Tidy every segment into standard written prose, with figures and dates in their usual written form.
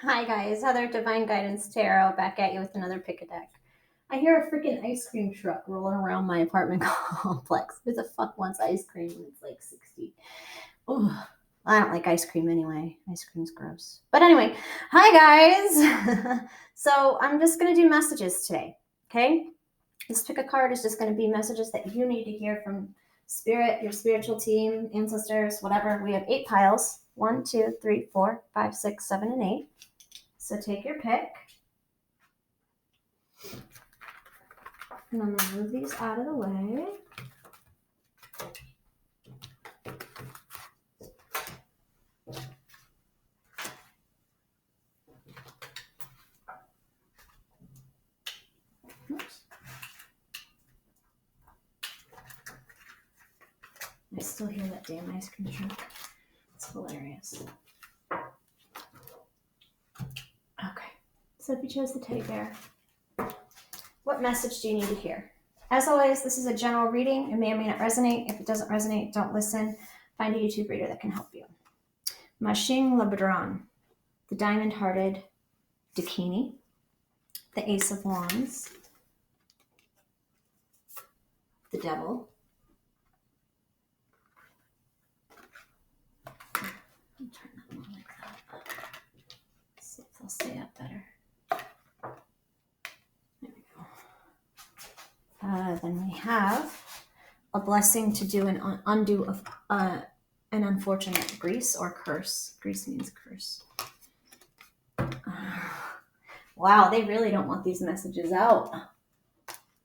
Hi guys, Heather Divine Guidance Tarot back at you with another pick a deck. I hear a freaking ice cream truck rolling around my apartment complex. Who the fuck wants ice cream when it's like 60? Oh, I don't like ice cream anyway. Ice cream's gross. But anyway, hi guys. So I'm just going to do messages today, okay? This pick a card is just going to be messages that you need to hear from spirit, your spiritual team, ancestors, whatever. We have 8 piles. 1, 2, 3, 4, 5, 6, 7, and 8. So take your pick. And I'm going to move these out of the way. Oops. I still hear that damn ice cream truck. It's hilarious. Okay. So if you chose the teddy bear, what message do you need to hear? As always, this is a general reading. It may or may not resonate. If it doesn't resonate, don't listen. Find a YouTube reader that can help you. Mashing Labradron, the diamond-hearted Dakini, the Ace of Wands, the Devil. I'll turn that one like that. See if they'll stay up better. There we go. Then we have a blessing to do an undo of an unfortunate grease or curse. Grease means curse. Wow, they really don't want these messages out,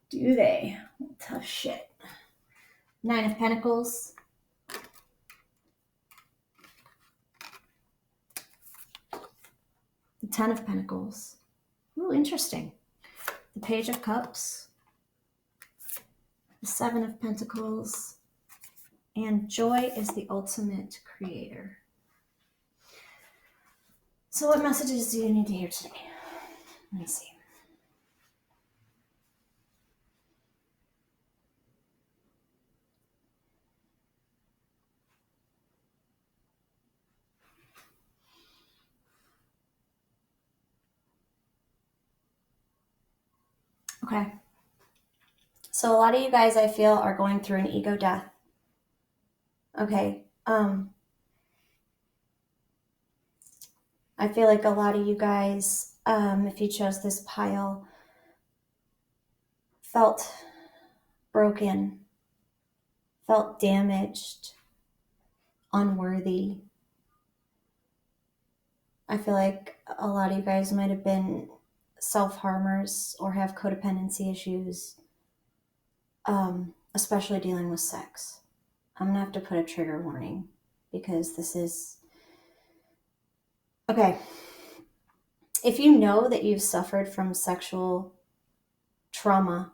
do they? Tough shit. 9 of Pentacles. The 10 of Pentacles. Ooh, interesting. The Page of Cups. The 7 of Pentacles. And joy is the ultimate creator. So what messages do you need to hear today? Let me see. Okay. So a lot of you guys, I feel, are going through an ego death. Okay. I feel like a lot of you guys, if you chose this pile, felt broken, felt damaged, unworthy. I feel like a lot of you guys might have been self-harmers or have codependency issues, especially dealing with sex. I'm gonna have to put a trigger warning because this is... Okay. If you know that you've suffered from sexual trauma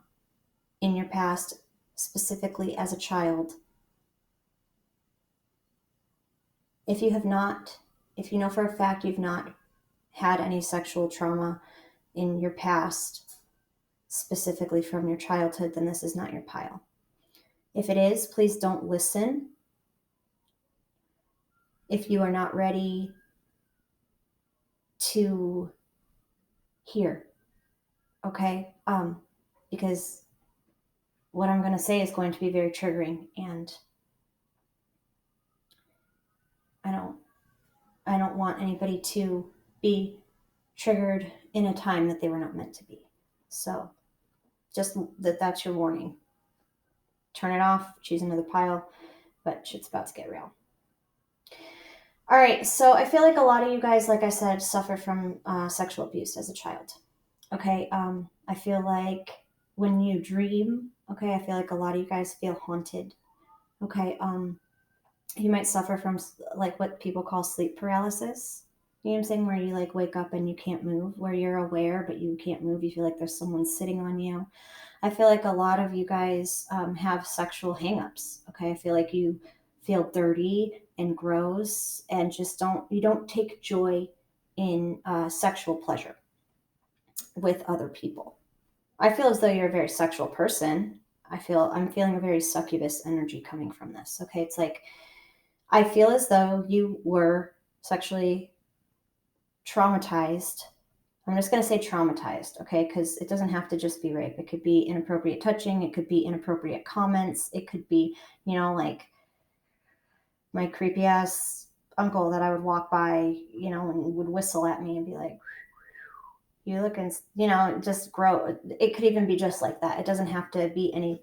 in your past, specifically as a child, if you have not, if you know for a fact you've not had any sexual trauma in your past, specifically from your childhood, then this is not your pile. If it is, please don't listen. If you are not ready to hear, okay? Because what I'm going to say is going to be very triggering, and I don't want anybody to be triggered in a time that they were not meant to be. So just that's your warning. Turn it off, choose another pile, but shit's about to get real. All right, so I feel like a lot of you guys, like I said, suffer from sexual abuse as a child. Okay, I feel like when you dream, okay, I feel like a lot of you guys feel haunted. Okay, you might suffer from like what people call sleep paralysis. You know what I'm saying? Where you like wake up and you can't move, where you're aware but you can't move. You feel like there's someone sitting on you. I feel like a lot of you guys have sexual hangups. Okay, I feel like you feel dirty and gross and just you don't take joy in sexual pleasure with other people. I feel as though you're a very sexual person. I'm feeling a very succubus energy coming from this. Okay, it's like I feel as though you were sexually traumatized. I'm just going to say traumatized, okay? Because it doesn't have to just be rape. It could be inappropriate touching. It could be inappropriate comments. It could be, like my creepy ass uncle that I would walk by, and would whistle at me and be like, you looking, just grow. It could even be just like that. It doesn't have to be any,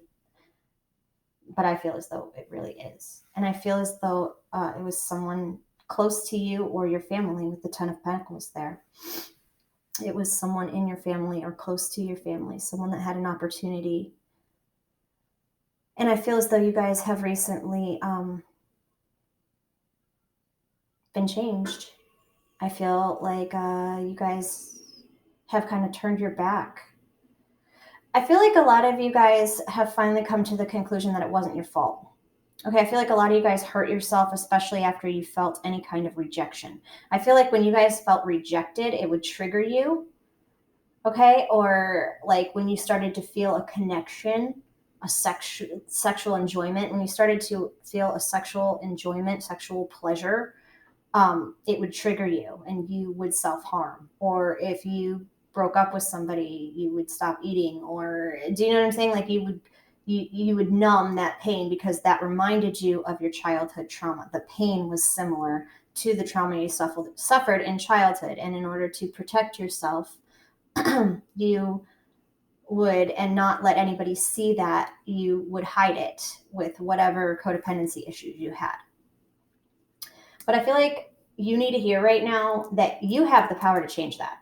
but I feel as though it really is. And I feel as though it was someone close to you or your family with the Ten of Pentacles there. It was someone in your family or close to your family, someone that had an opportunity. And I feel as though you guys have recently been changed. I feel like you guys have kind of turned your back. I feel like a lot of you guys have finally come to the conclusion that it wasn't your fault. Okay, I feel like a lot of you guys hurt yourself, especially after you felt any kind of rejection. I feel like when you guys felt rejected, it would trigger you. Okay, or like when you started to feel a connection, a sexual enjoyment, when you started to feel a sexual enjoyment, sexual pleasure, it would trigger you and you would self-harm. Or if you broke up with somebody, you would stop eating. Or do you know what I'm saying? Like you would numb that pain because that reminded you of your childhood trauma. The pain was similar to the trauma you suffered in childhood. And in order to protect yourself, you would, and not let anybody see that, you would hide it with whatever codependency issues you had. But I feel like you need to hear right now that you have the power to change that.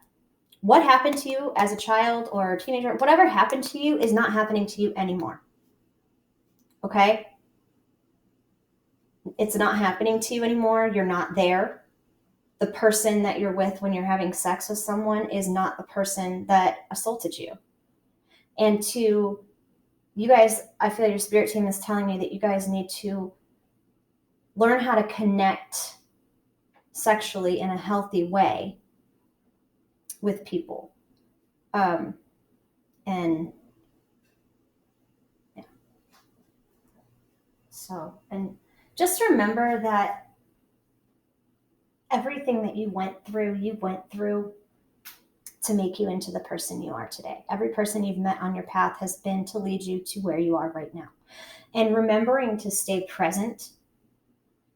What happened to you as a child or a teenager, whatever happened to you is not happening to you anymore. Okay? It's not happening to you anymore. You're not there. The person that you're with when you're having sex with someone is not the person that assaulted you. And to you guys, I feel your spirit team is telling me that you guys need to learn how to connect sexually in a healthy way with people. And yeah. So, and just remember that everything that you went through to make you into the person you are today. Every person you've met on your path has been to lead you to where you are right now. And remembering to stay present,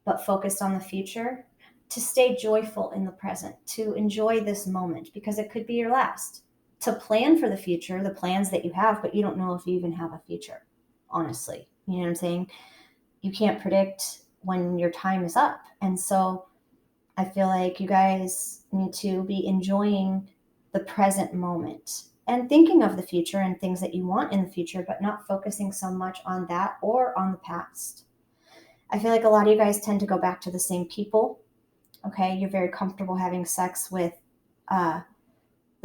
but focused on the future, to stay joyful in the present, to enjoy this moment because it could be your last, to plan for the future, the plans that you have, but you don't know if you even have a future, honestly. You know what I'm saying? You can't predict when your time is up. And so I feel like you guys need to be enjoying the present moment and thinking of the future and things that you want in the future, but not focusing so much on that or on the past. I feel like a lot of you guys tend to go back to the same people. Okay, you're very comfortable having sex with the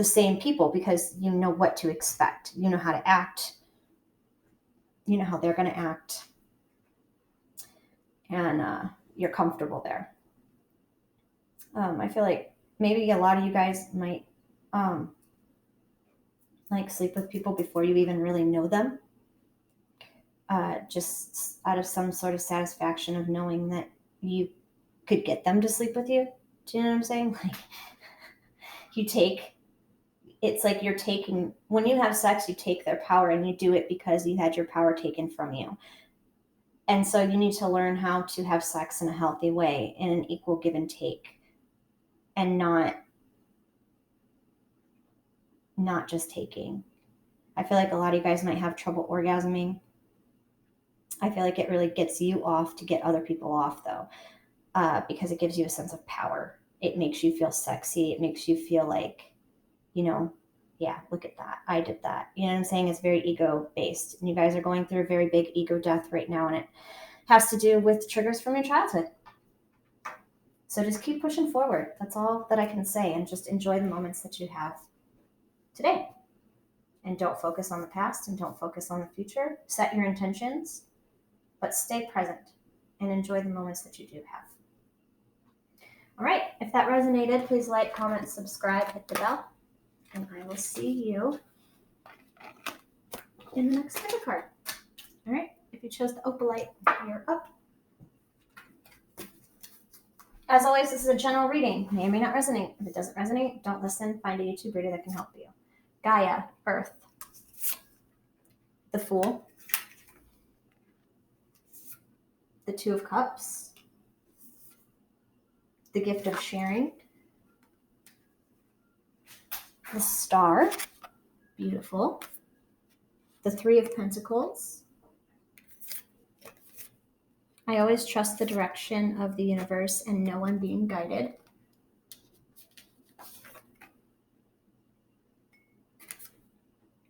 same people because you know what to expect. You know how to act. You know how they're going to act. And you're comfortable there. I feel like maybe a lot of you guys might like sleep with people before you even really know them. Just out of some sort of satisfaction of knowing that you could get them to sleep with you. Do you know what I'm saying? Like it's like you're taking, when you have sex, you take their power and you do it because you had your power taken from you. And so you need to learn how to have sex in a healthy way, in an equal give and take, and not just taking. I feel like a lot of you guys might have trouble orgasming. I feel like it really gets you off to get other people off, though, because it gives you a sense of power. It makes you feel sexy. It makes you feel like, yeah, look at that. I did that. You know what I'm saying? It's very ego-based. And you guys are going through a very big ego death right now, and it has to do with triggers from your childhood. So just keep pushing forward. That's all that I can say, and just enjoy the moments that you have today. And don't focus on the past and don't focus on the future. Set your intentions, but stay present and enjoy the moments that you do have. All right. If that resonated, please like, comment, subscribe, hit the bell, and I will see you in the next sticker card. All right. If you chose the opalite, you're up. As always, this is a general reading. May or may not resonate. If it doesn't resonate, don't listen. Find a YouTube reader that can help you. Gaia, Earth, the Fool, the Two of Cups, the Gift of Sharing, the Star, beautiful, the Three of Pentacles. I always trust the direction of the universe and know I'm being guided.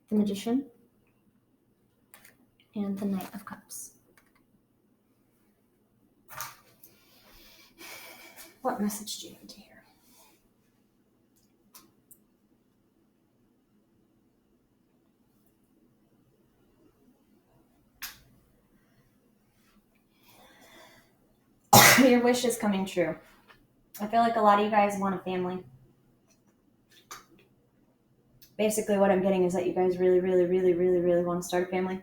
The Magician, and the Knight of Cups. What message do you need to hear? Your wish is coming true. I feel like a lot of you guys want a family. Basically, what I'm getting is that you guys really, really, really, really, really want to start a family.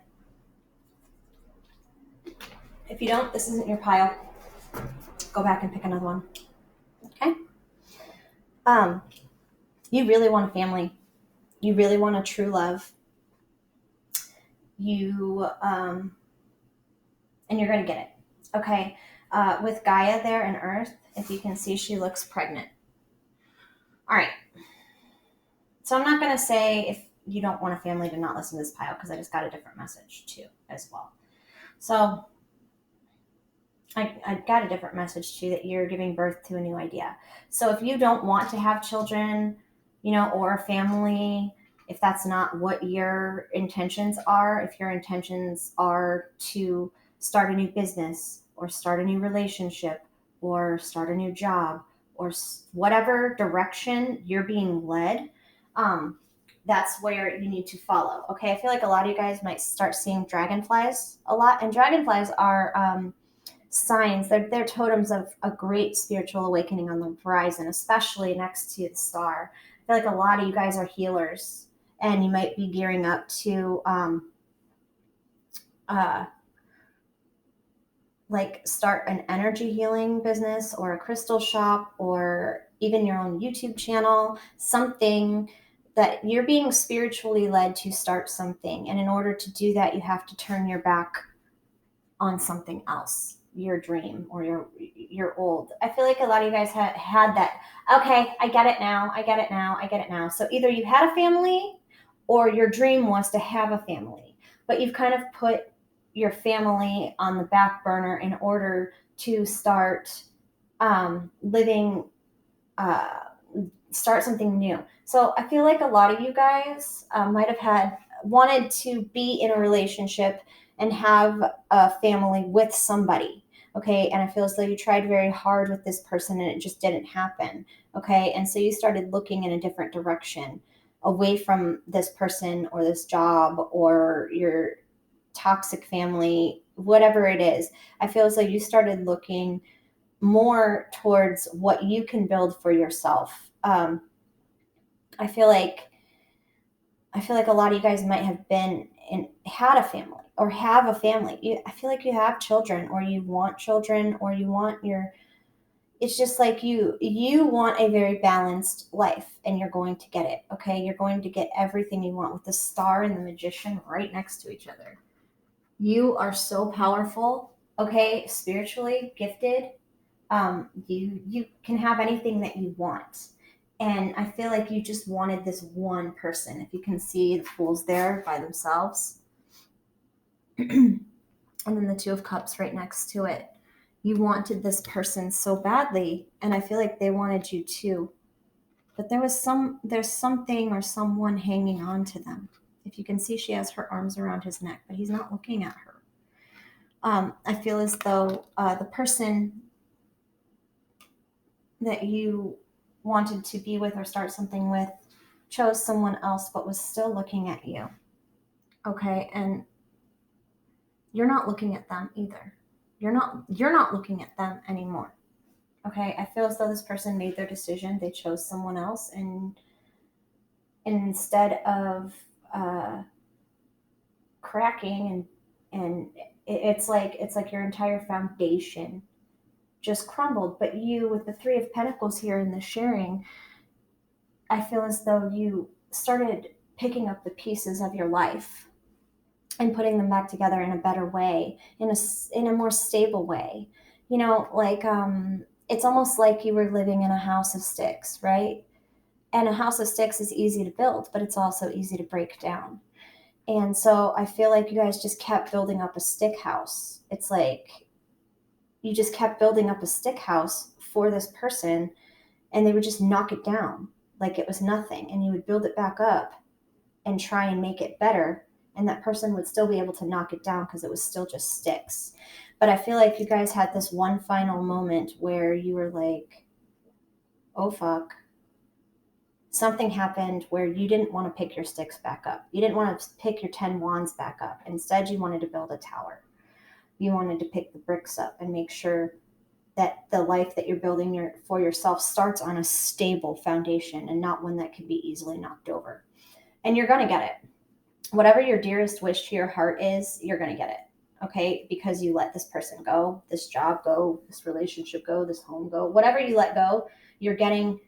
If you don't, this isn't your pile. Go back and pick another one. Okay? You really want a family. You really want a true love. And you're going to get it. Okay? With Gaia there and Earth, if you can see, she looks pregnant. All right. So I'm not going to say if you don't want a family to not listen to this pile, because I just got a different message too as well. So I got a different message too, that you're giving birth to a new idea. So if you don't want to have children, or a family, if that's not what your intentions are, if your intentions are to start a new business or start a new relationship or start a new job or whatever direction you're being led, that's where you need to follow. Okay, I feel like a lot of you guys might start seeing dragonflies a lot, and dragonflies are signs. They're totems of a great spiritual awakening on the horizon, especially next to the star. I feel like a lot of you guys are healers, and you might be gearing up to like start an energy healing business or a crystal shop or even your own YouTube channel, something that you're being spiritually led to start something. And in order to do that, you have to turn your back on something else, your dream or your old. I feel like a lot of you guys had that. Okay, I get it now. I get it now. I get it now. So either you had a family or your dream was to have a family, but you've kind of put your family on the back burner in order to start living, start something new. So I feel like a lot of you guys might have wanted to be in a relationship and have a family with somebody. Okay. And I feel as though you tried very hard with this person and it just didn't happen. Okay. And so you started looking in a different direction away from this person or this job or your toxic family, whatever it is. I feel as though you started looking more towards what you can build for yourself. I feel like a lot of you guys might have had a family or have a family. I feel like you have children or you want children or you want it's just like you want a very balanced life and you're going to get it. Okay. You're going to get everything you want with the star and the magician right next to each other. You are so powerful. Okay. Spiritually gifted. You can have anything that you want. And I feel like you just wanted this one person. If you can see the fools there by themselves. And then the Two of Cups right next to it. You wanted this person so badly. And I feel like they wanted you too. But there's something or someone hanging on to them. If you can see, she has her arms around his neck, but he's not looking at her. I feel as though the person that you wanted to be with or start something with chose someone else but was still looking at you. Okay, and you're not looking at them either. You're not looking at them anymore. Okay, I feel as though this person made their decision. They chose someone else, and instead of cracking and it's like your entire foundation just crumbled. But you, with the Three of Pentacles here in the sharing, I feel as though you started picking up the pieces of your life and putting them back together in a better way, in a more stable way. You know, like it's almost like you were living in a house of sticks, right? And a house of sticks is easy to build, but it's also easy to break down. And so I feel like you guys just kept building up a stick house. It's like you just kept building up a stick house for this person, and they would just knock it down like it was nothing. And you would build it back up and try and make it better. And that person would still be able to knock it down because it was still just sticks. But I feel like you guys had this one final moment where you were like, oh, fuck. Something happened where you didn't want to pick your sticks back up. You didn't want to pick your 10 wands back up. Instead, you wanted to build a tower. You wanted to pick the bricks up and make sure that the life that you're building for yourself starts on a stable foundation and not one that can be easily knocked over. And you're going to get it. Whatever your dearest wish to your heart is, you're going to get it. Okay? Because you let this person go, this job go, this relationship go, this home go. Whatever you let go, you're getting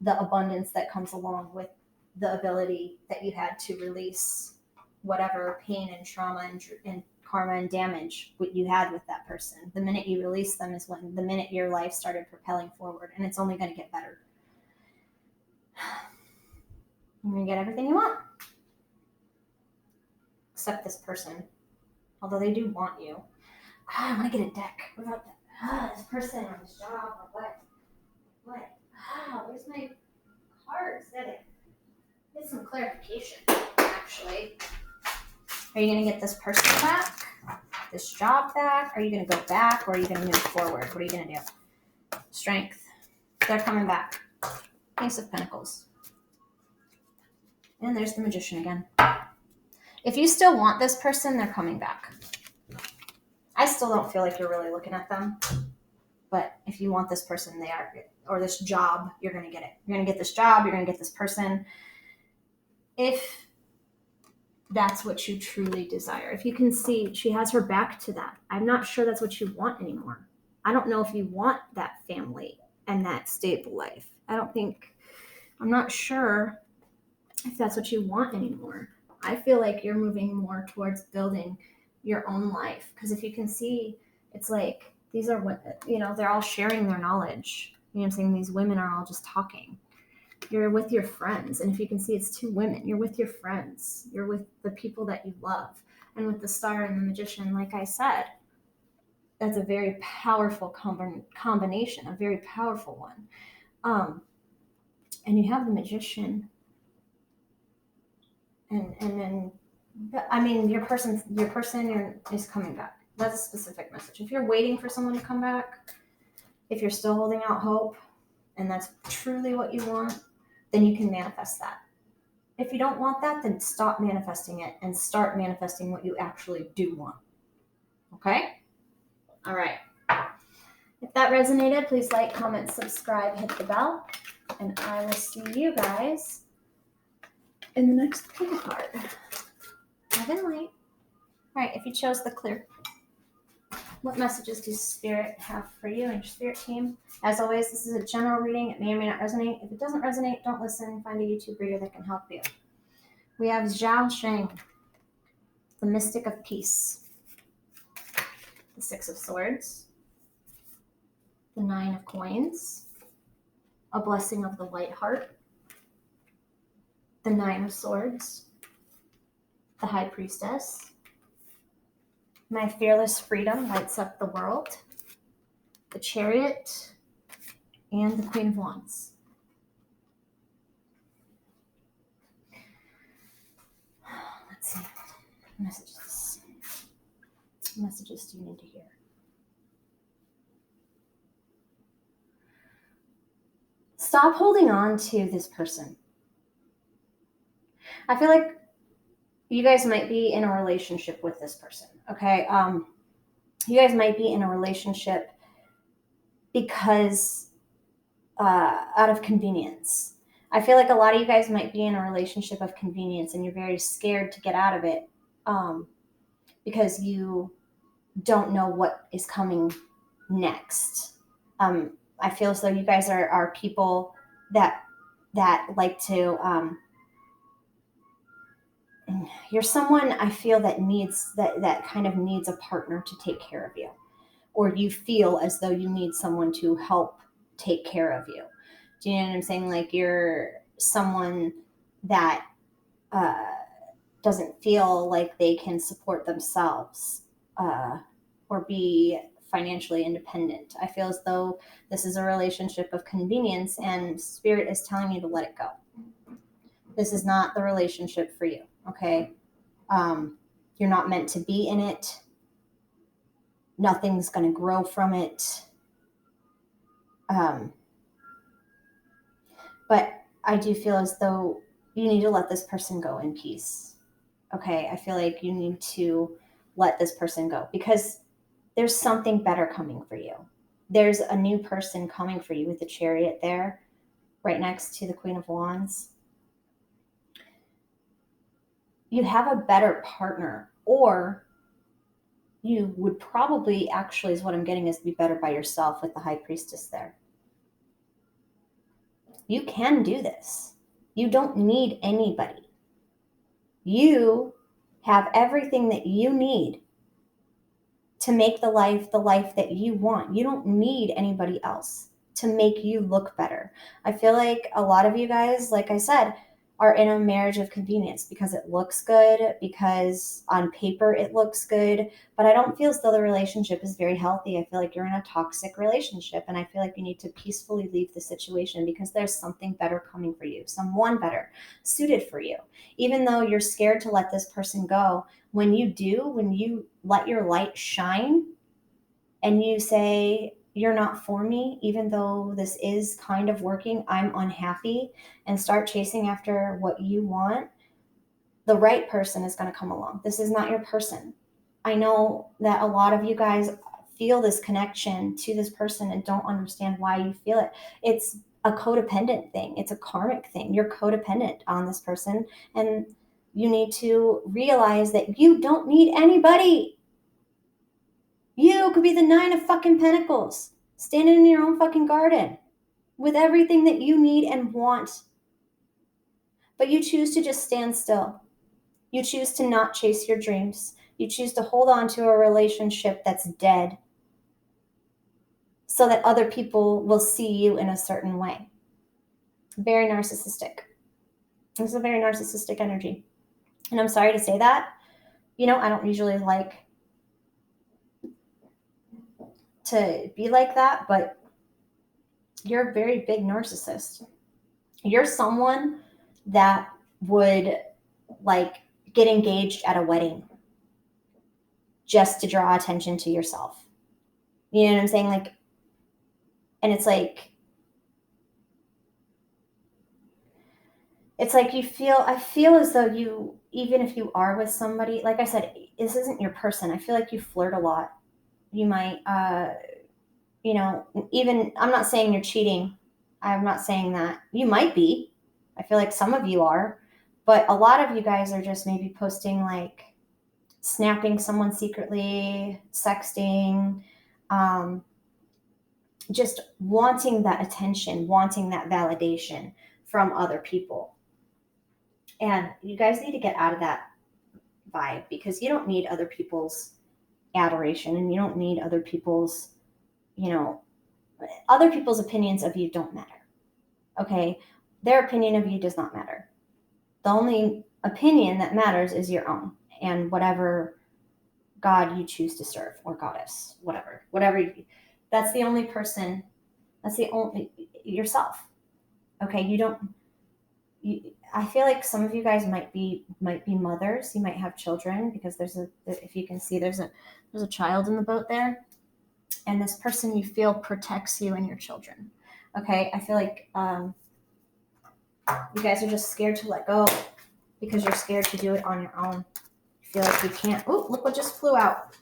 the abundance that comes along with the ability that you had to release whatever pain and trauma and karma and damage you had with that person. The minute you release them is when the minute your life started propelling forward, and it's only going to get better. You're going to get everything you want. Except this person. Although they do want you. I want to get a deck. What about that? This person or this job or what? What? Where's my cards? Get some clarification, actually. Are you going to get this person back? This job back? Are you going to go back, or are you going to move forward? What are you going to do? Strength. They're coming back. Ace of Pentacles. And there's the Magician again. If you still want this person, they're coming back. I still don't feel like you're really looking at them. But if you want this person, they are, or this job, you're going to get it. You're going to get this job. You're going to get this person. If that's what you truly desire. If you can see, she has her back to that. I'm not sure that's what you want anymore. I don't know if you want that family and that stable life. I'm not sure if that's what you want anymore. I feel like you're moving more towards building your own life. Because if you can see, it's like, these are what, they're all sharing their knowledge. You know what I'm saying? These women are all just talking. You're with your friends. And if you can see, it's two women. You're with your friends. You're with the people that you love. And with the Star and the Magician, like I said, that's a very powerful combination, a very powerful one. And you have the Magician. And then, I mean, your person is coming back. That's a specific message. If you're waiting for someone to come back, if you're still holding out hope, and that's truly what you want, then you can manifest that. If you don't want that, then stop manifesting it and start manifesting what you actually do want. Okay? All right. If that resonated, please like, comment, subscribe, hit the bell, and I will see you guys in the next pick a card. Love and light. All right, if you chose the clear, what messages does Spirit have for you and your Spirit team? As always, this is a general reading. It may or may not resonate. If it doesn't resonate, don't listen. Find a YouTube reader that can help you. We have Zhao Sheng, the Mystic of Peace, the Six of Swords, the Nine of Coins, a Blessing of the Light Heart, the Nine of Swords, the High Priestess, My Fearless Freedom Lights Up the World, the Chariot, and the Queen of Wands. Let's see. Messages do you need to hear? Stop holding on to this person. I feel like you guys might be in a relationship with this person, okay? You guys might be in a relationship because out of convenience. I feel like a lot of you guys might be in a relationship of convenience and you're very scared to get out of it because you don't know what is coming next. I feel as though you guys are people that like to, you're someone I feel that needs, that kind of needs a partner to take care of you, or you feel as though you need someone to help take care of you. Do you know what I'm saying? Like you're someone that uh, doesn't feel like they can support themselves, or be financially independent. I feel as though this is a relationship of convenience, and spirit is telling you to let it go. This is not the relationship for you, okay? You're not meant to be in it. Nothing's going to grow from it. But I do feel as though you need to let this person go in peace. Okay, I feel like you need to let this person go, because there's something better coming for you. There's a new person coming for you with the Chariot there, right next to the Queen of Wands. You have a better partner, or you would probably, actually, is what I'm getting, is be better by yourself with the High Priestess there. You can do this. You don't need anybody. You have everything that you need to make the life that you want. You don't need anybody else to make you look better. I feel like a lot of you guys, like I said, are in a marriage of convenience because it looks good, because on paper it looks good, but I don't feel as though the relationship is very healthy. I feel like you're in a toxic relationship, and I feel like you need to peacefully leave the situation, because there's something better coming for you, someone better suited for you. Even though you're scared to let this person go, when you let your light shine and you say, you're not for me, even though this is kind of working, I'm unhappy, and start chasing after what you want, the right person is going to come along. This is not your person. I know that a lot of you guys feel this connection to this person and don't understand why you feel it. It's a codependent thing. It's a karmic thing. You're codependent on this person, and you need to realize that you don't need anybody. You could be the 9 of fucking Pentacles, standing in your own fucking garden with everything that you need and want. But you choose to just stand still. You choose to not chase your dreams. You choose to hold on to a relationship that's dead so that other people will see you in a certain way. Very narcissistic. This is a very narcissistic energy. And I'm sorry to say that. I don't usually like to be like that, but you're a very big narcissist. You're someone that would like get engaged at a wedding just to draw attention to yourself. You know what I'm saying? Like, and it's like I feel as though you, even if you are with somebody, like I said, this isn't your person. I feel like you flirt a lot. You might, even, I'm not saying you're cheating. I'm not saying that. You might be. I feel like some of you are, but a lot of you guys are just maybe posting, like snapping someone secretly, sexting, just wanting that attention, wanting that validation from other people. And you guys need to get out of that vibe, because you don't need other people's adoration, and you don't need other people's, other people's opinions of you don't matter. Okay? Their opinion of you does not matter. The only opinion that matters is your own, and whatever God you choose to serve, or goddess, whatever, that's the only person, that's the only, yourself. Okay? I feel like some of you guys might be mothers. You might have children, because if you can see, there's a child in the boat there, and this person you feel protects you and your children. Okay, I feel like you guys are just scared to let go, because you're scared to do it on your own. You feel like you can't. Oh, look what just flew out.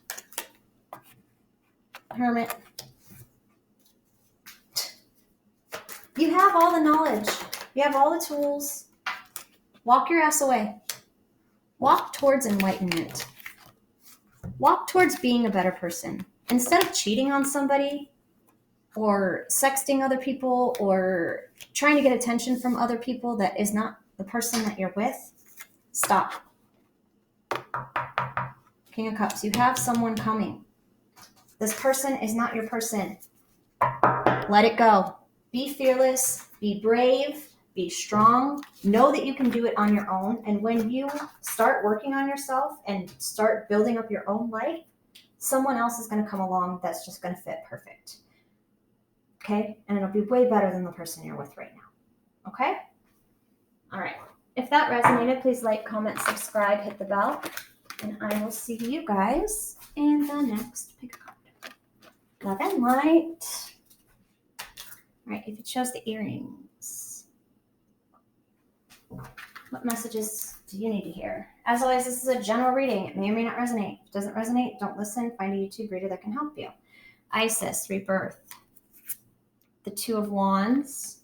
Hermit. You have all the knowledge. You have all the tools. Walk your ass away. Walk towards enlightenment. Walk towards being a better person. Instead of cheating on somebody, or sexting other people or trying to get attention from other people that is not the person that you're with, stop. King of Cups, you have someone coming. This person is not your person. Let it go. Be fearless, be brave, be strong. Know that you can do it on your own. And when you start working on yourself and start building up your own life, someone else is going to come along that's just going to fit perfect. Okay? And it'll be way better than the person you're with right now. Okay? All right. If that resonated, please like, comment, subscribe, hit the bell. And I will see you guys in the next pick a card. Love and light. All right, if it shows the earrings, what messages do you need to hear? As always, this is a general reading. It may or may not resonate. If it doesn't resonate, don't listen. Find a YouTube reader that can help you. Isis, rebirth. The Two of Wands.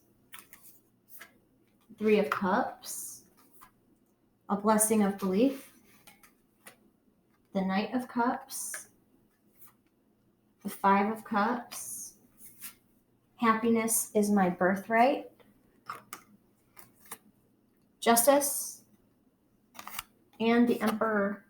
Three of Cups. A blessing of belief. The Knight of Cups. The Five of Cups. Happiness is my birthright. Justice. And the Emperor.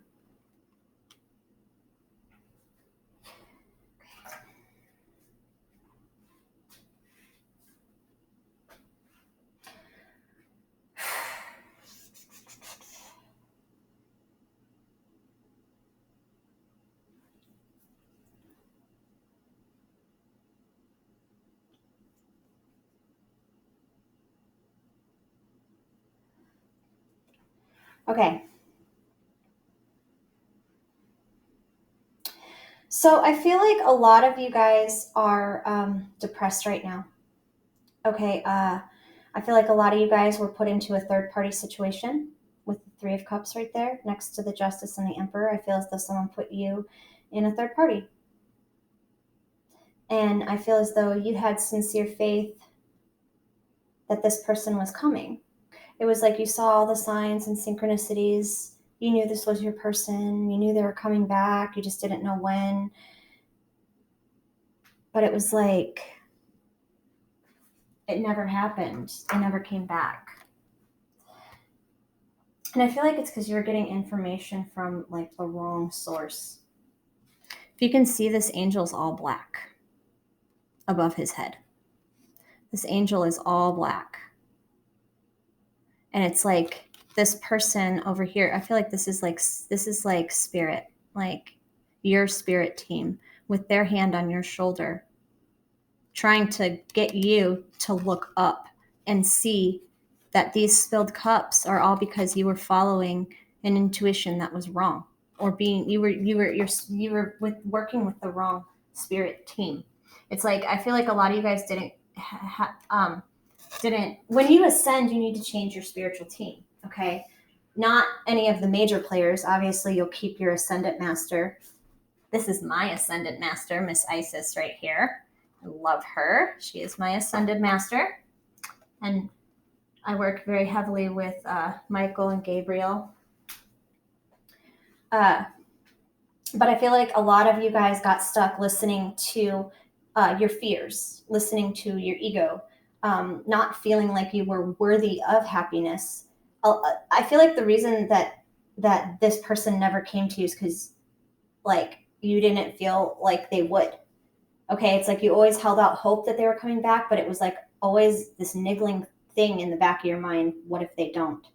Okay. So I feel like a lot of you guys are depressed right now. Okay. I feel like a lot of you guys were put into a third-party situation with the Three of Cups right there next to the Justice and the Emperor. I feel as though someone put you in a third party. And I feel as though you had sincere faith that this person was coming. It was like you saw all the signs and synchronicities. You knew this was your person. You knew they were coming back. You just didn't know when. But it was like it never happened. They never came back. And I feel like it's because you were getting information from like the wrong source. If you can see, this angel's all black above his head. This angel is all black. And it's like this person over here, I feel like this is like spirit, like your spirit team with their hand on your shoulder, trying to get you to look up and see that these spilled cups are all because you were following an intuition that was wrong, or you were working with the wrong spirit team. It's like I feel like a lot of you guys didn't when you ascend, you need to change your spiritual team. Okay, not any of the major players. Obviously, you'll keep your ascendant master. This is my ascendant master, Miss Isis, right here. I love her. She is my ascended master. And I work very heavily with Michael and Gabriel. But I feel like a lot of you guys got stuck listening to your fears, listening to your ego, not feeling like you were worthy of happiness. I feel like the reason that this person never came to you is because like you didn't feel like they would. Okay, it's like you always held out hope that they were coming back, but it was like always this niggling thing in the back of your mind. What if they don't?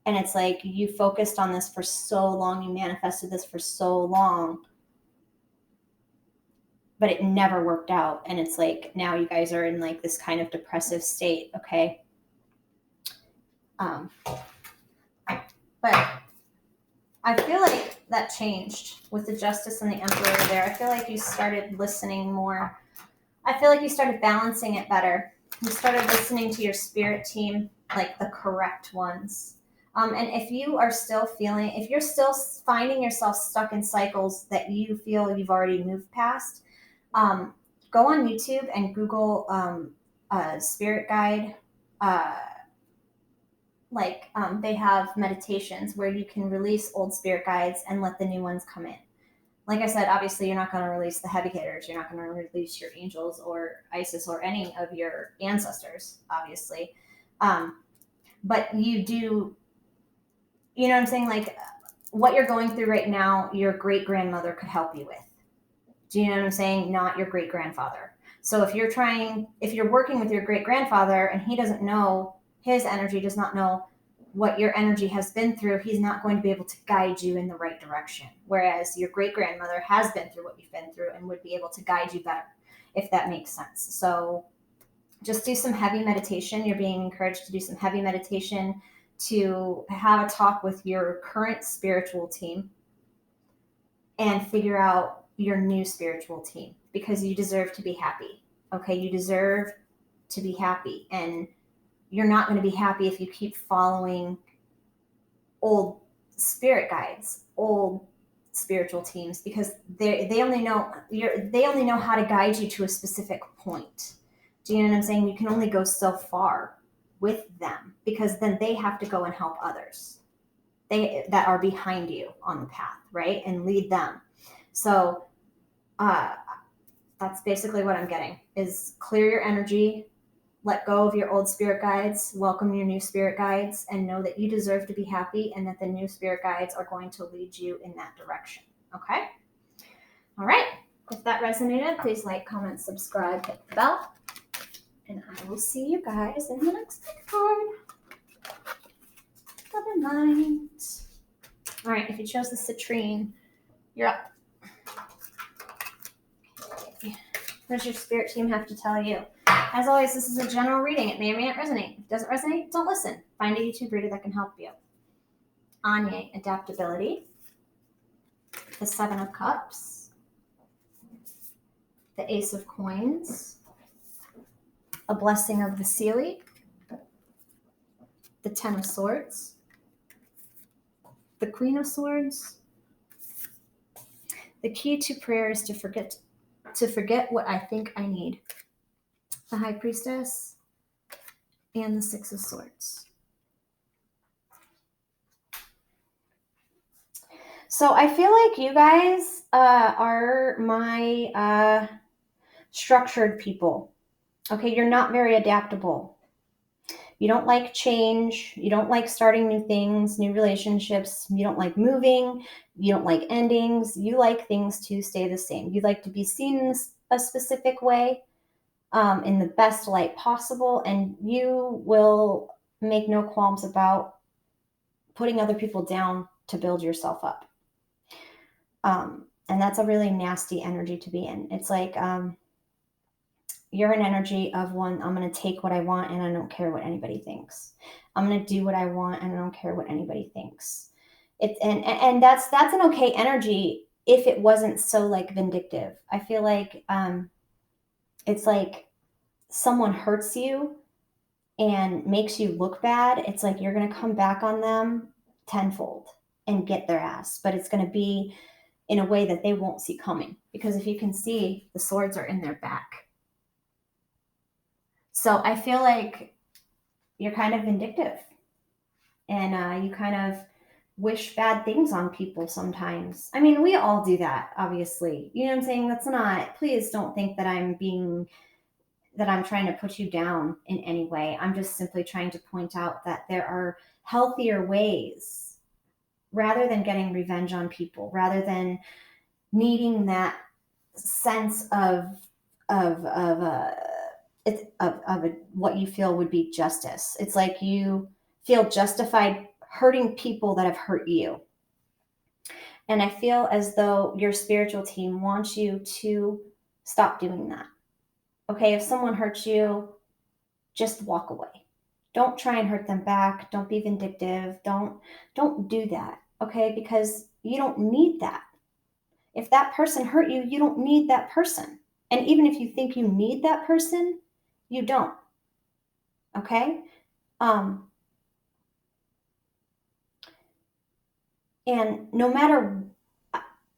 And it's like you focused on this for so long, you manifested this for so long, but it never worked out. And it's like now you guys are in like this kind of depressive state. Okay. But I feel like that changed with the Justice and the Emperor there. I feel like you started listening more. I feel like you started balancing it better. You started listening to your spirit team, like the correct ones. And if you are still if you're still finding yourself stuck in cycles that you feel you've already moved past, go on YouTube and Google spirit guide. They have meditations where you can release old spirit guides and let the new ones come in. Like I said, obviously you're not going to release the heavy hitters. You're not going to release your angels or Isis or any of your ancestors, obviously. But you do, you know what I'm saying? Like what you're going through right now, your great grandmother could help you with. Do you know what I'm saying? Not your great grandfather. So if you're working with your great grandfather and he doesn't know, his energy does not know what your energy has been through, he's not going to be able to guide you in the right direction. Whereas your great grandmother has been through what you've been through and would be able to guide you better, if that makes sense. So just do some heavy meditation. You're being encouraged to do some heavy meditation, to have a talk with your current spiritual team and figure out your new spiritual team, because you deserve to be happy. Okay, you deserve to be happy, and you're not going to be happy if you keep following old spirit guides, old spiritual teams, because they only know how to guide you to a specific point. Do you know what I'm saying? You can only go so far with them, because then they have to go and help others that are behind you on the path, right? And lead them. So that's basically what I'm getting, is clear your energy, let go of your old spirit guides, welcome your new spirit guides, and know that you deserve to be happy and that the new spirit guides are going to lead you in that direction. Okay? All right. If that resonated, please like, comment, subscribe, hit the bell, and I will see you guys in the next card. Love and light. All right. If you chose the citrine, you're up. Okay. What does your spirit team have to tell you? As always, this is a general reading. It may or may not resonate. If it doesn't resonate, don't listen. Find a YouTube reader that can help you. Anye, adaptability. The Seven of Cups. The Ace of Coins. A blessing of the Seelie. The Ten of Swords. The Queen of Swords. The key to prayer is to forget what I think I need. The High Priestess. And the Six of Swords. So I feel like you guys are my structured people. Okay, you're not very adaptable. You don't like change. You don't like starting new things, new relationships. You don't like moving. You don't like endings. You like things to stay the same. You like to be seen in a specific way, in the best light possible, and you will make no qualms about putting other people down to build yourself up. And that's a really nasty energy to be in. It's like you're an energy of one, I'm going to take what I want and I don't care what anybody thinks. I'm going to do what I want and I don't care what anybody thinks. And that's an okay energy if it wasn't so like vindictive. I feel like it's like someone hurts you and makes you look bad. It's like you're going to come back on them tenfold and get their ass, but it's going to be in a way that they won't see coming, because if you can see, the swords are in their back. So I feel like you're kind of vindictive, and you kind of wish bad things on people sometimes. I mean, we all do that, obviously. You know what I'm saying? That's not, please don't think that I'm trying to put you down in any way. I'm just simply trying to point out that there are healthier ways, rather than getting revenge on people, rather than needing that sense of what you feel would be justice. It's like you feel justified hurting people that have hurt you. And I feel as though your spiritual team wants you to stop doing that. Okay, if someone hurts you, just walk away. Don't try and hurt them back. Don't be vindictive. Don't do that. Okay, because you don't need that. If that person hurt you, you don't need that person. And even if you think you need that person, you don't. Okay? And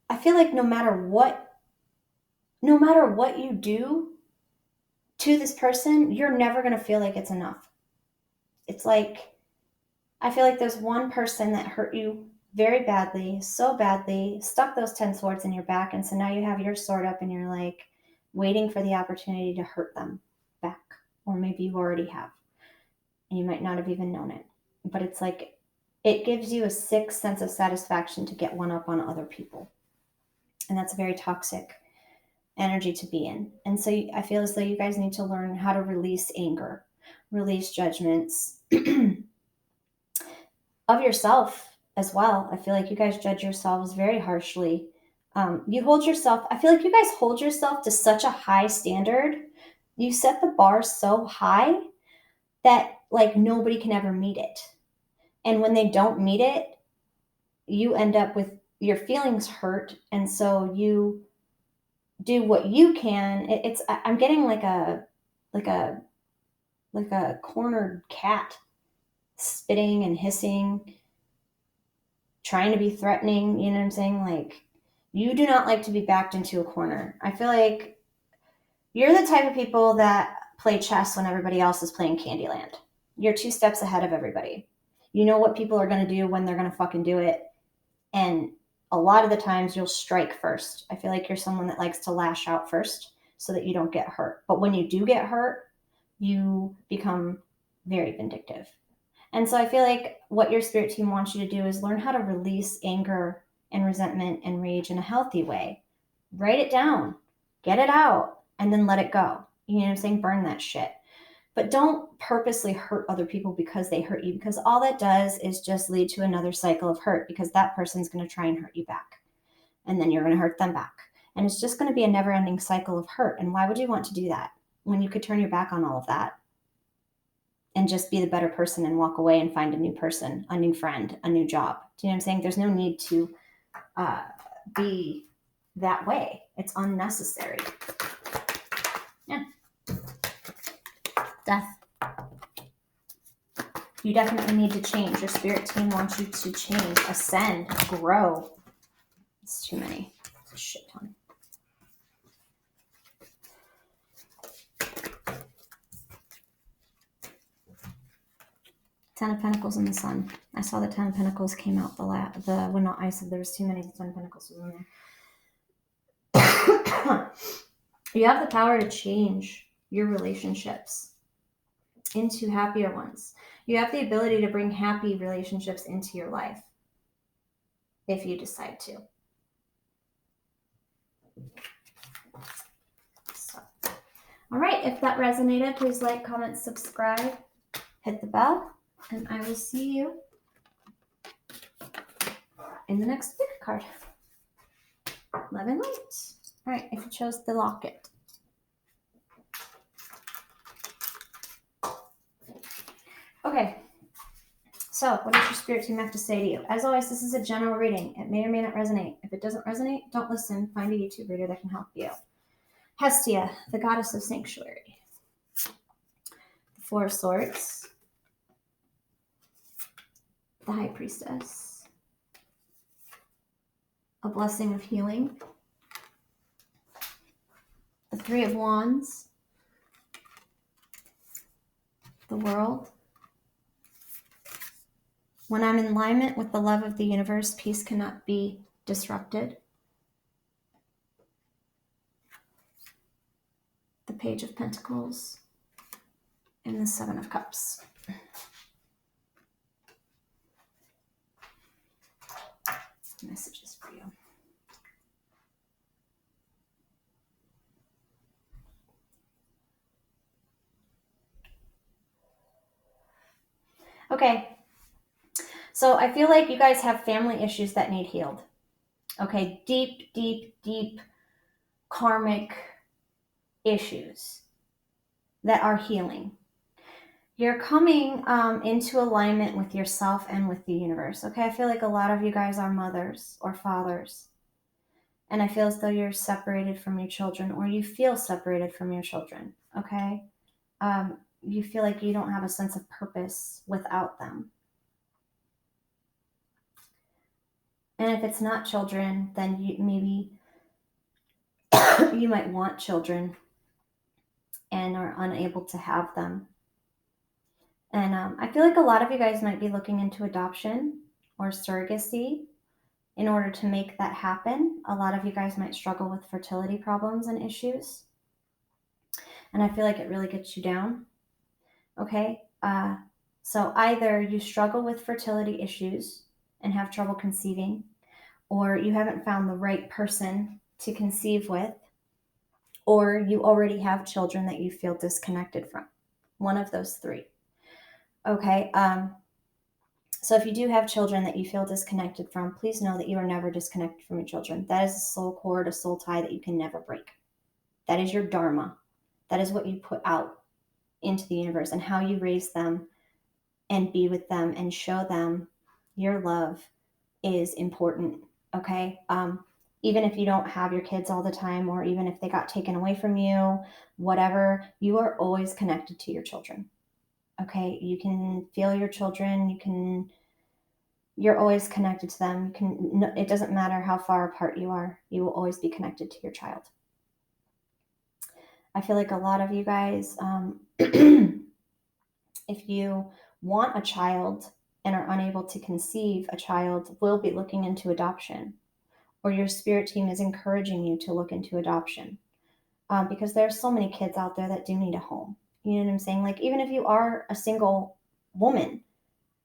I feel like no matter what you do to this person, you're never going to feel like it's enough. It's like, I feel like there's one person that hurt you very badly, so badly, stuck those 10 swords in your back. And so now you have your sword up and you're like waiting for the opportunity to hurt them back. Or maybe you already have. And you might not have even known it. But it's like, it gives you a sick sense of satisfaction to get one up on other people. And that's a very toxic energy to be in. And so I feel as though you guys need to learn how to release anger, release judgments of yourself as well. I feel like you guys judge yourselves very harshly. You hold yourself, I feel like you guys hold yourself to such a high standard. You set the bar so high that like nobody can ever meet it. And when they don't meet it, you end up with your feelings hurt. And so you do what you can. I'm getting like a cornered cat spitting and hissing, trying to be threatening. You know what I'm saying? Like, you do not like to be backed into a corner. I feel like you're the type of people that play chess when everybody else is playing Candyland. You're 2 steps ahead of everybody. You know what people are going to do when they're going to fucking do it. And a lot of the times you'll strike first. I feel like you're someone that likes to lash out first so that you don't get hurt. But when you do get hurt, you become very vindictive. And so I feel like what your spirit team wants you to do is learn how to release anger and resentment and rage in a healthy way. Write it down, get it out, and then let it go. You know what I'm saying? Burn that shit. But don't purposely hurt other people because they hurt you, because all that does is just lead to another cycle of hurt, because that person's going to try and hurt you back. And then you're going to hurt them back. And it's just going to be a never-ending cycle of hurt. And why would you want to do that when you could turn your back on all of that and just be the better person and walk away and find a new person, a new friend, a new job? Do you know what I'm saying? There's no need to be that way. It's unnecessary. Yeah. Death. You definitely need to change. Your spirit team wants you to change, ascend, grow. It's too many. It's a shit ton. Ten of Pentacles and the Sun. I saw the Ten of Pentacles came out when I said there was too many. The Ten of Pentacles was in there. You have the power to change your relationships into happier ones. You have the ability to bring happy relationships into your life if you decide to. So, all right, if that resonated, please like, comment, subscribe, hit the bell, and I will see you in the next pick card. Love and light. All right, if you chose the locket. Okay, so what does your spirit team have to say to you? As always, this is a general reading. It may or may not resonate. If it doesn't resonate, don't listen. Find a YouTube reader that can help you. Hestia, the goddess of sanctuary. The Four of Swords. The High Priestess. A blessing of healing. The Three of Wands. The World. When I'm in alignment with the love of the universe, peace cannot be disrupted. The Page of Pentacles and the Seven of Cups. Messages for you. Okay. So I feel like you guys have family issues that need healed. Okay, deep, deep, deep karmic issues that are healing. You're coming into alignment with yourself and with the universe. Okay, I feel like a lot of you guys are mothers or fathers. And I feel as though you're separated from your children, or you feel separated from your children. Okay, you feel like you don't have a sense of purpose without them. And if it's not children, then maybe you might want children and are unable to have them. And I feel like a lot of you guys might be looking into adoption. or surrogacy in order to make that happen. A lot of you guys might struggle with fertility problems and issues. And I feel like it really gets you down. Okay? So either you struggle with fertility issues and have trouble conceiving, or you haven't found the right person to conceive with, or you already have children that you feel disconnected from. One of those three. Okay? So if you do have children that you feel disconnected from, please know that you are never disconnected from your children. That is a soul cord, a soul tie that you can never break. That is your dharma. That is what you put out into the universe, and how you raise them and be with them and show them your love is important. Okay? Even if you don't have your kids all the time, or even if they got taken away from you, whatever, you are always connected to your children. Okay? You can feel your children. You're always connected to them. It doesn't matter how far apart you are. You will always be connected to your child. I feel like a lot of you guys, if you want a child and are unable to conceive a child, will be looking into adoption, or your spirit team is encouraging you to look into adoption, because there are so many kids out there that do need a home. You know what I'm saying? Like, even if you are a single woman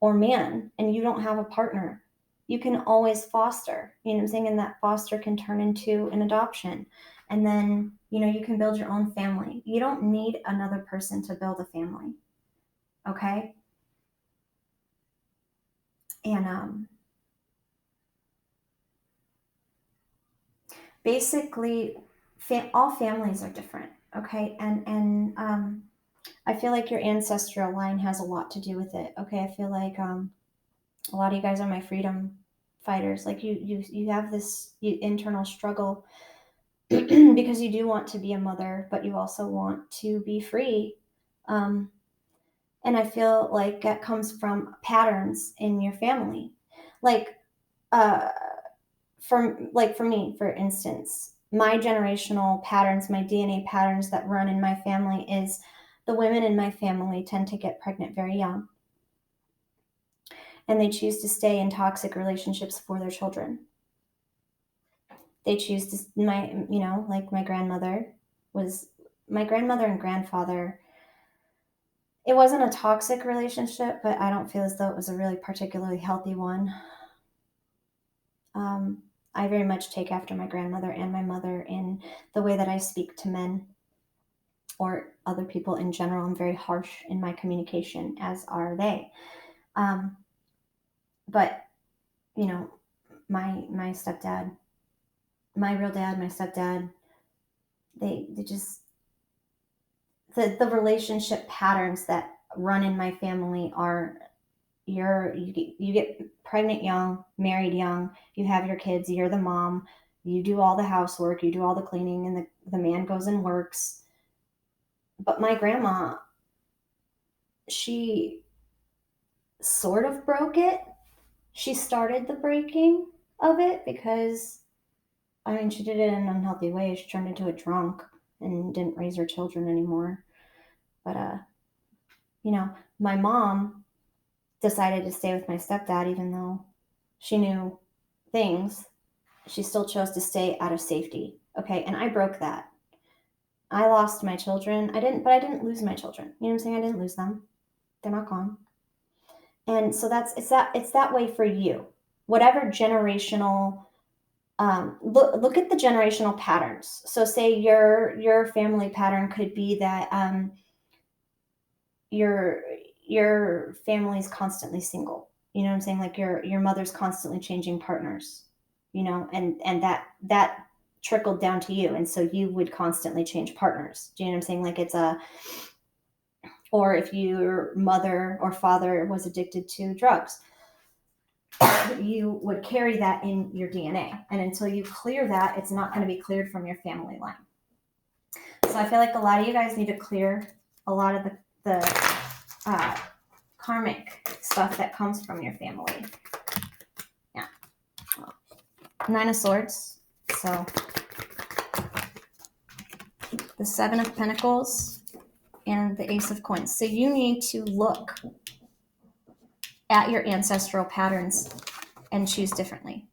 or man and you don't have a partner, you can always foster. You know what I'm saying? And that foster can turn into an adoption. And then, you can build your own family. You don't need another person to build a family. Okay? And basically, all families are different. Okay? And I feel like your ancestral line has a lot to do with it. Okay? I feel like a lot of you guys are my freedom fighters. Like, you have this internal struggle because you do want to be a mother, but you also want to be free. And I feel like that comes from patterns in your family. Like, for me, for instance, my generational patterns, my DNA patterns that run in my family is the women in my family tend to get pregnant very young. And they choose to stay in toxic relationships for their children. They choose to, like my grandmother and grandfather. It wasn't a toxic relationship, but I don't feel as though it was a really particularly healthy one. I very much take after my grandmother and my mother in the way that I speak to men or other people in general. I'm very harsh in my communication, as are they. But, my stepdad, my real dad, my stepdad, they just, the relationship patterns that run in my family are you get pregnant young, married young, you have your kids, you're the mom, you do all the housework, you do all the cleaning, and the man goes and works. But my grandma, she sort of broke it. She started the breaking of it because, she did it in an unhealthy way. She turned into a drunk and didn't raise her children anymore. But, my mom decided to stay with my stepdad even though she knew things. She still chose to stay out of safety. Okay, and I broke that. I lost my children. But I didn't lose my children. You know what I'm saying? I didn't lose them. They're not gone. And so it's that way for you. Whatever generational, look at the generational patterns. So say your family pattern could be that your family's constantly single. You know what I'm saying? Like your mother's constantly changing partners. And that trickled down to you, and so you would constantly change partners. Do you know what I'm saying? Like or if your mother or father was addicted to drugs, you would carry that in your DNA, and until you clear that, it's not going to be cleared from your family line. So I feel like a lot of you guys need to clear a lot of the karmic stuff that comes from your family. Yeah. Nine of Swords. So the Seven of Pentacles and the Ace of Coins. So you need to look at your ancestral patterns and choose differently.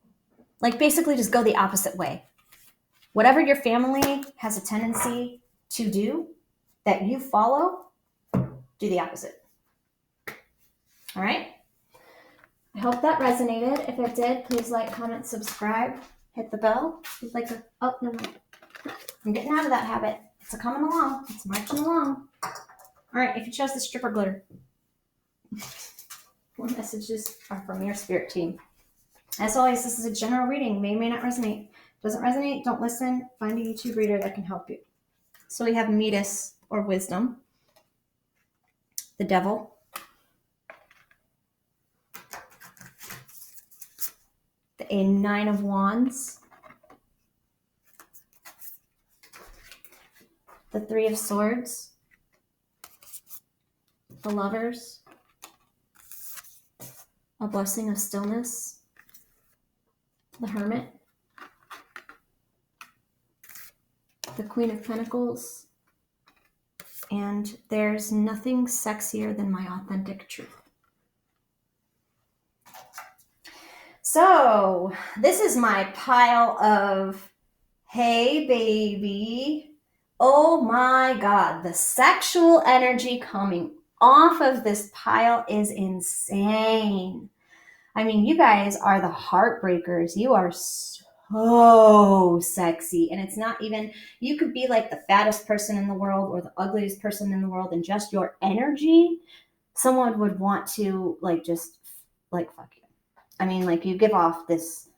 Like basically just go the opposite way. Whatever your family has a tendency to do that you follow, do the opposite. All right? I hope that resonated. If it did, please like, comment, subscribe, hit the bell. It's like oh, no. I'm getting out of that habit. It's coming along. It's marching along. All right, if you chose the stripper glitter, what messages are from your spirit team? As always, this is a general reading. May or may not resonate. Doesn't resonate, don't listen. Find a YouTube reader that can help you. So we have Midas, or wisdom, the devil, a 9 of wands, the 3 of swords, the lovers, a blessing of stillness, the hermit, the Queen of Pentacles, and there's nothing sexier than my authentic truth. So this is my pile of, hey baby, oh my God, the sexual energy coming off of this pile is insane. I mean, you guys are the heartbreakers. You are so sexy. And it's not even, you could be like the fattest person in the world or the ugliest person in the world, and just your energy, someone would want to like just like fuck you. I mean, like you give off this,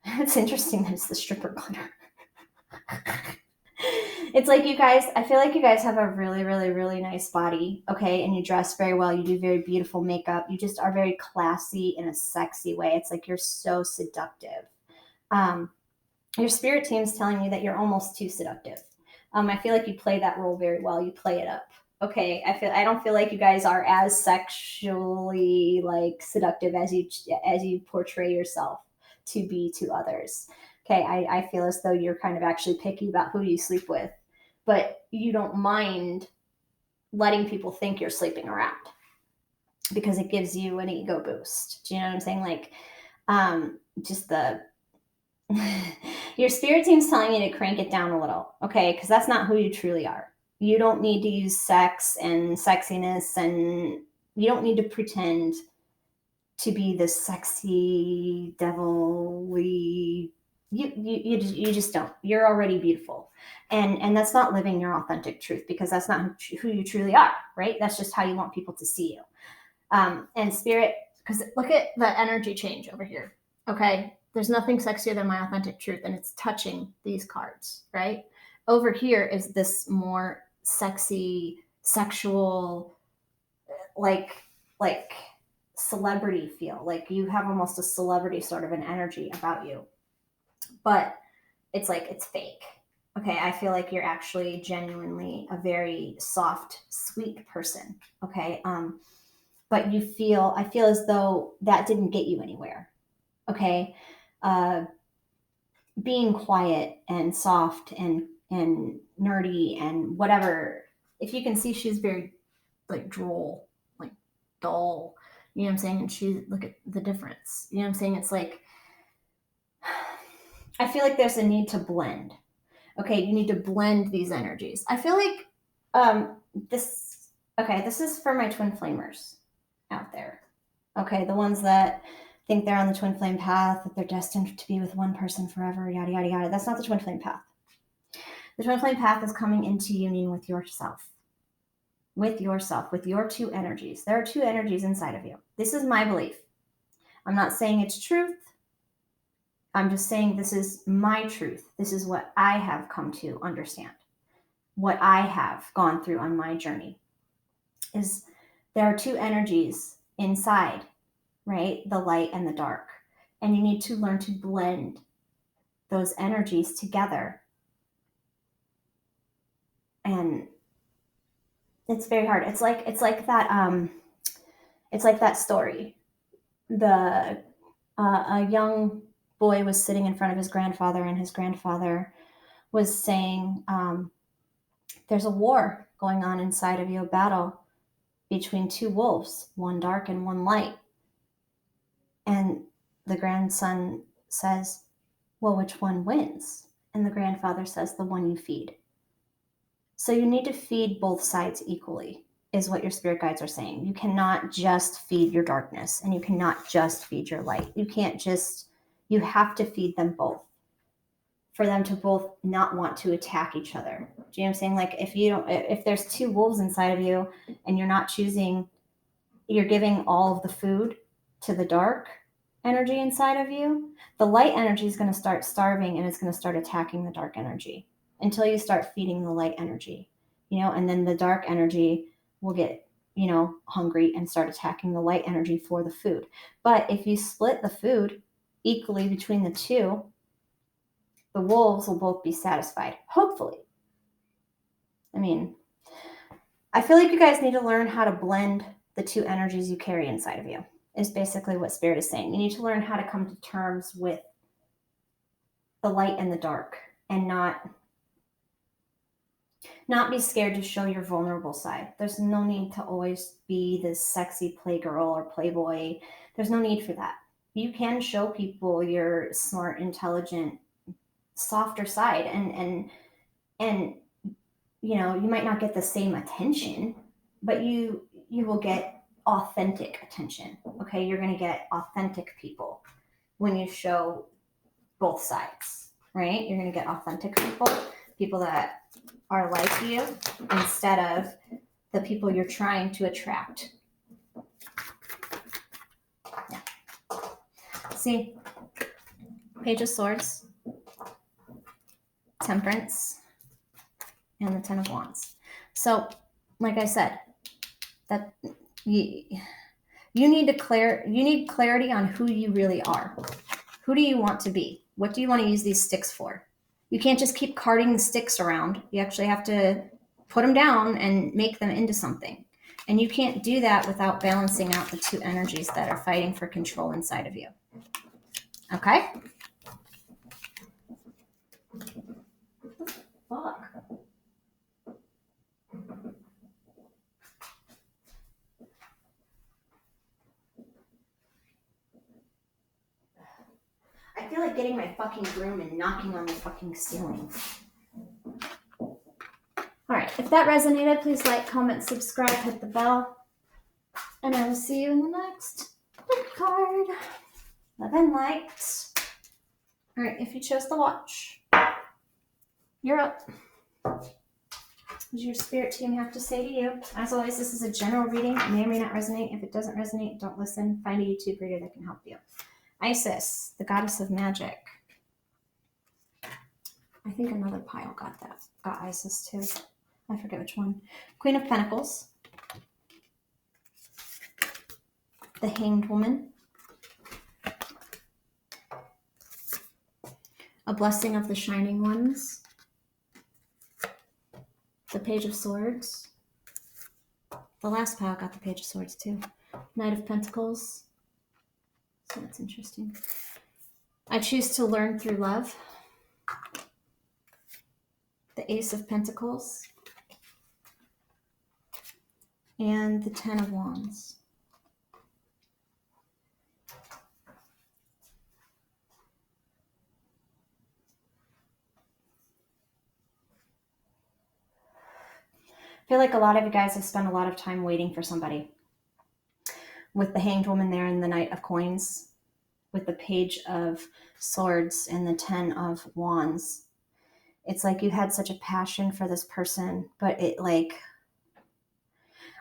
it's interesting that it's the stripper glitter. It's like you guys, I feel like you guys have a really, really, really nice body, okay? And you dress very well. You do very beautiful makeup. You just are very classy in a sexy way. It's like you're so seductive. Your spirit team's telling you that you're almost too seductive. I feel like you play that role very well. You play it up. Okay, I don't feel like you guys are as sexually like seductive as you portray yourself to be to others. Okay, I feel as though you're kind of actually picky about who you sleep with, but you don't mind letting people think you're sleeping around because it gives you an ego boost. Do you know what I'm saying? Like, just the your spirit team's telling you to crank it down a little, okay? Because that's not who you truly are. You don't need to use sex and sexiness, and you don't need to pretend to be this sexy, devilly. You just don't. You're already beautiful, and that's not living your authentic truth, because that's not who you truly are, right? That's just how you want people to see you. And spirit, because look at the energy change over here. Okay, there's nothing sexier than my authentic truth, and it's touching these cards, right? Over here is this more sexy, sexual, like celebrity feel. Like you have almost a celebrity sort of an energy about you, but it's like it's fake. Okay, I feel like you're actually genuinely a very soft, sweet person. Okay, but I feel as though that didn't get you anywhere. Okay, being quiet and soft and nerdy and whatever. If you can see, she's very like droll, like dull. You know what I'm saying? And look at the difference. You know what I'm saying? It's like, I feel like there's a need to blend. Okay, you need to blend these energies. I feel like this is for my twin flamers out there. Okay, the ones that think they're on the twin flame path, that they're destined to be with one person forever, yada, yada, yada. That's not the twin flame path. The twin flame path is coming into union with yourself, with your two energies. There are two energies inside of you. This is my belief. I'm not saying it's truth. I'm just saying this is my truth. This is what I have come to understand. What I have gone through on my journey is there are two energies inside, right? The light and the dark. And you need to learn to blend those energies together. And it's very hard. It's like that story. A young boy was sitting in front of his grandfather, and his grandfather was saying, there's a war going on inside of you, a battle between two wolves, one dark and one light. And the grandson says, well, which one wins? And the grandfather says, the one you feed. So you need to feed both sides equally, is what your spirit guides are saying. You cannot just feed your darkness, and you cannot just feed your light. You have to feed them both for them to both not want to attack each other. Do you know what I'm saying? Like if there's two wolves inside of you and you're not choosing, you're giving all of the food to the dark energy inside of you, the light energy is going to start starving and it's going to start attacking the dark energy until you start feeding the light energy, and then the dark energy will get, hungry and start attacking the light energy for the food. But if you split the food equally between the two, the wolves will both be satisfied, hopefully. I feel like you guys need to learn how to blend the two energies you carry inside of you, is basically what Spirit is saying. You need to learn how to come to terms with the light and the dark and not be scared to show your vulnerable side. There's no need to always be this sexy playgirl or playboy. There's no need for that. You can show people your smart, intelligent, softer side, and you might not get the same attention, but you will get authentic attention. Okay, you're going to get authentic people when you show both sides, right? You're going to get authentic people that are like you, instead of the people you're trying to attract. Yeah. See, Page of Swords, Temperance, and the Ten of Wands. So, like I said, that you need clarity on who you really are. Who do you want to be? What do you want to use these sticks for? You can't just keep carting the sticks around. You actually have to put them down and make them into something. And you can't do that without balancing out the two energies that are fighting for control inside of you. Okay? Fuck. I feel like getting my fucking broom and knocking on the fucking ceiling. Alright, if that resonated, please like, comment, subscribe, hit the bell. And I will see you in the next card. Love and light. Alright, if you chose to watch, you're up. What does your spirit team have to say to you? As always, this is a general reading. It may or may not resonate. If it doesn't resonate, don't listen. Find a YouTube reader that can help you. Isis, the goddess of magic. I think another pile got Isis too. I forget which one. Queen of Pentacles. The Hanged Woman. A Blessing of the Shining Ones. The Page of Swords. The last pile got the Page of Swords too. Knight of Pentacles. So that's interesting. I choose to learn through love. The Ace of Pentacles. And the Ten of Wands. I feel like a lot of you guys have spent a lot of time waiting for somebody. With the Hanged Woman there and the Knight of Coins. With the Page of Swords and the Ten of Wands. It's like you had such a passion for this person, but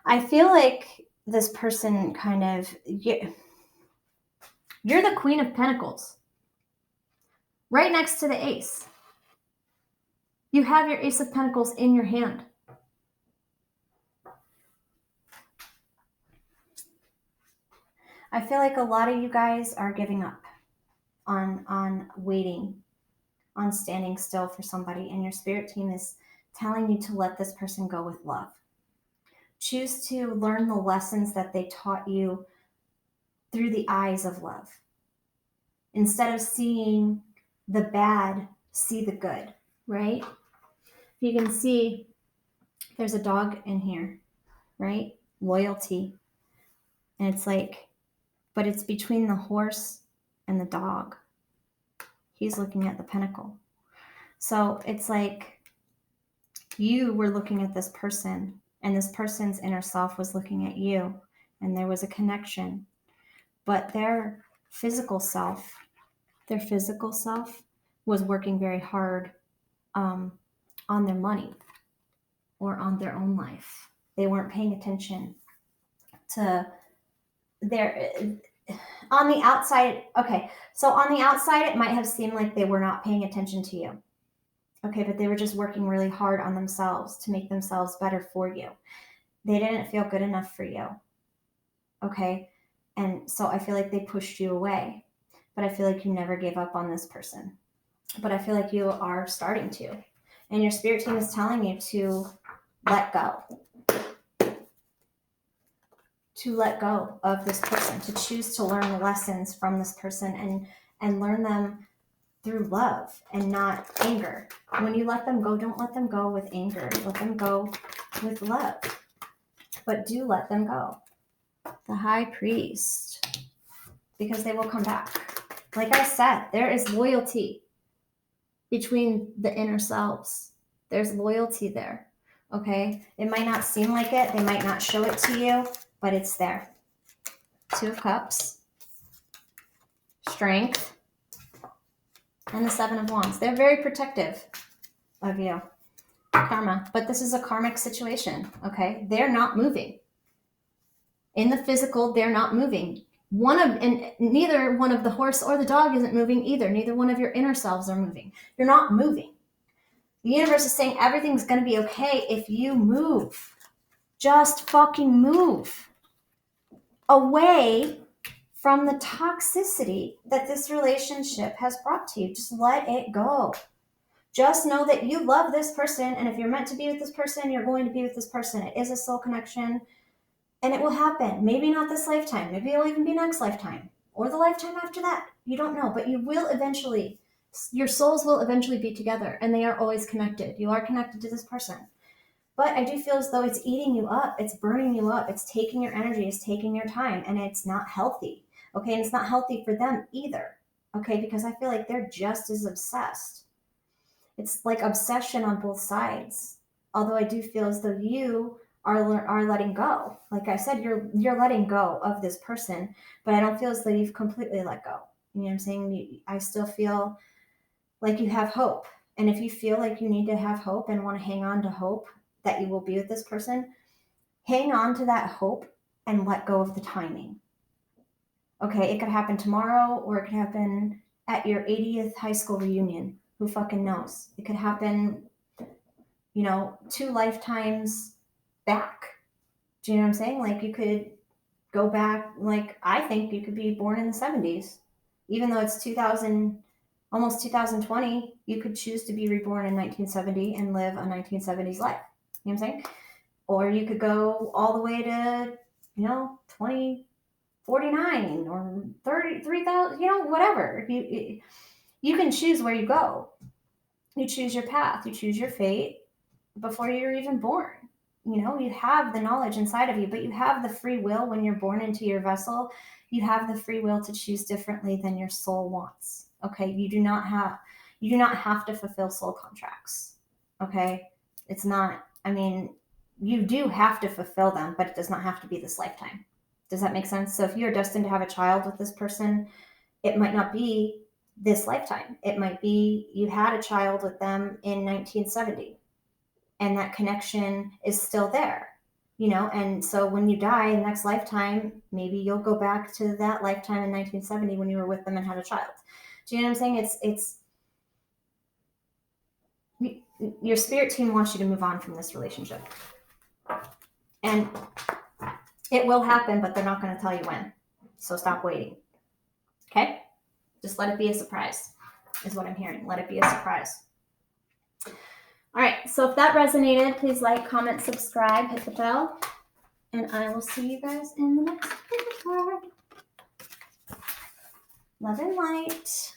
I feel like this person kind of, you're the Queen of Pentacles. Right next to the Ace. You have your Ace of Pentacles in your hand. I feel like a lot of you guys are giving up on waiting, on standing still for somebody, and your spirit team is telling you to let this person go with love. Choose to learn the lessons that they taught you through the eyes of love. Instead of seeing the bad, see the good, right? You can see there's a dog in here, right? Loyalty. And it's like, but it's between the horse and the dog. He's looking at the pinnacle. So it's like you were looking at this person, and this person's inner self was looking at you, and there was a connection. But their physical self was working very hard on their money or on their own life. They weren't paying attention to their, on the outside. Okay, so on the outside, it might have seemed like they were not paying attention to you. Okay, but they were just working really hard on themselves to make themselves better for you. They didn't feel good enough for you. Okay, and so I feel like they pushed you away, but I feel like you never gave up on this person. But I feel like you are starting to, and your spirit team is telling you to let go. To let go of this person, to choose to learn the lessons from this person and learn them through love and not anger. When you let them go, don't let them go with anger. Let them go with love. But do let them go. The High Priest, because they will come back. Like I said, there is loyalty between the inner selves. There's loyalty there. Okay? It might not seem like it. They might not show it to you, but it's there. 2 of Cups, Strength, and the 7 of Wands. They're very protective of you. Karma. But this is a karmic situation, okay? They're not moving. In the physical, they're not moving. And neither one of the horse or the dog isn't moving either. Neither one of your inner selves are moving. You're not moving. The universe is saying everything's going to be okay if you move. Just fucking move away from the toxicity that this relationship has brought to you. Just let it go. Just know that you love this person, and if you're meant to be with this person, you're going to be with this person. It is a soul connection, and it will happen. Maybe not this lifetime. Maybe it'll even be next lifetime, or the lifetime after that. You don't know, but you will eventually. Your souls will eventually be together, and they are always connected. You are connected to this person. But I do feel as though it's eating you up. It's burning you up. It's taking your energy. It's taking your time, and it's not healthy. Okay, and it's not healthy for them either. Okay, because I feel like they're just as obsessed. It's like obsession on both sides. Although I do feel as though you are letting go. Like I said, you're letting go of this person, but I don't feel as though you've completely let go. You know what I'm saying? I still feel like you have hope. And if you feel like you need to have hope and want to hang on to hope that you will be with this person, hang on to that hope and let go of the timing. Okay, it could happen tomorrow, or it could happen at your 80th high school reunion. Who fucking knows? It could happen, 2 lifetimes back. Do you know what I'm saying? Like, you could go back, like, I think you could be born in the 70s. Even though it's almost 2020, you could choose to be reborn in 1970 and live a 1970s life. You know what I'm saying? Or you could go all the way to, 2049 or 33,000, whatever. You can choose where you go. You choose your path. You choose your fate before you're even born. You have the knowledge inside of you, but you have the free will when you're born into your vessel. You have the free will to choose differently than your soul wants. Okay, you do not have to fulfill soul contracts. Okay, it's not. You do have to fulfill them, but it does not have to be this lifetime. Does that make sense? So if you're destined to have a child with this person, it might not be this lifetime. It might be you had a child with them in 1970, and that connection is still there. And so when you die in the next lifetime, maybe you'll go back to that lifetime in 1970 when you were with them and had a child. Do you know what I'm saying? It's your spirit team wants you to move on from this relationship. And it will happen, but they're not going to tell you when. So stop waiting. Okay? Just let it be a surprise, is what I'm hearing. Let it be a surprise. All right. So if that resonated, please like, comment, subscribe, hit the bell. And I will see you guys in the next card. Love and light.